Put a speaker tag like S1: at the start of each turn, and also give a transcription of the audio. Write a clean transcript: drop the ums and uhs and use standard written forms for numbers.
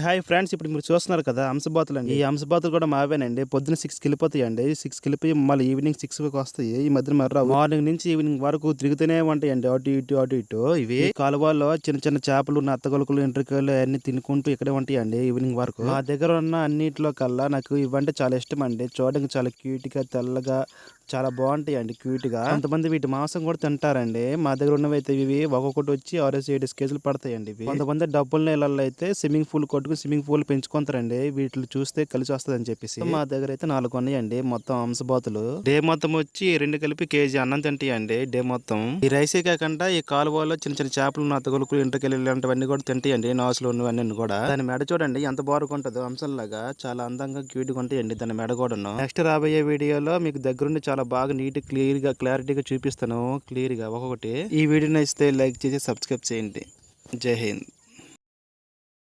S1: Hi friends, ఇప్పుడు మీరు చూస్తున్నారు కదా హంసబాతులు అండి. ఈ హంసబాతులు కూడా మావేనండి. పొద్దున 6కి వెళ్ళిపోతాయండి. 6కి వెళ్ళిపోయి మళ్ళీ ఈవినింగ్ 6కి వస్తాయి. ఈ మధ్యన మరి మార్నింగ్ నుంచి ఈవినింగ్ వరకు తిరుగుతూనే ఉంటాయండి. అటు ఇటు ఇవి కాలువల్లో చిన్న చిన్న చేపలు, నత్తగొలుకులు, ఎంట్రికలు అన్ని తినుకుంటూ ఇక్కడే ఉంటాయండి ఈవినింగ్ వరకు. మా దగ్గర ఉన్న అన్నిటిలో కల్లా నాకు ఇవంటే చాలా ఇష్టం అండి. చూడడానికి చాలా క్యూట్ గా, తెల్లగా చాలా బాగుంటాయండి, క్యూట్ గా. కొంతమంది వీటి మాంసం కూడా తింటారండి. మా దగ్గర ఉన్నవి అయితే ఇవి ఒక్కొక్కటి వచ్చి 6-7 కేజీలు పడతాయండి. ఇవి కొంతమంది డబ్బుల నీళ్ళల్లో అయితే స్విమ్మింగ్ పూల్ కొట్టుకుని స్విమ్మింగ్ పూల్ పెంచుకుంటారండి. వీటిని చూస్తే కలిసి వస్తుంది అని చెప్పేసి. మా దగ్గర అయితే 4 ఉన్నాయండి మొత్తం హంసబాతులు. డే మొత్తం వచ్చి 2 కలిపి కేజీ అన్నం తింటాయండి డే మొత్తం. ఈ రైసే కాకుండా ఈ కాలువలో చిన్న చిన్న చేపలు, నత్తగొలుకులు, ఇంటకెళ్ళి ఇలాంటివన్నీ కూడా తింటాయండి. నాసులు ఉన్నవన్నీ కూడా. దాని మెడ చూడండి ఎంత బారుకుంటుందో, హంసల్లాగా చాలా అందంగా క్యూట్ గా ఉంటాయండి దాని మెడ కూడాను. నెక్స్ట్ రాబోయే వీడియోలో మీకు దగ్గరుండి చాలా బాగా నీట్ క్లారిటీగా చూపిస్తాను, క్లియర్ గా ఒక్కొక్కటి. ఈ వీడియో నచ్చితే లైక్ చేసి సబ్స్క్రైబ్ చేయండి. జై హింద్.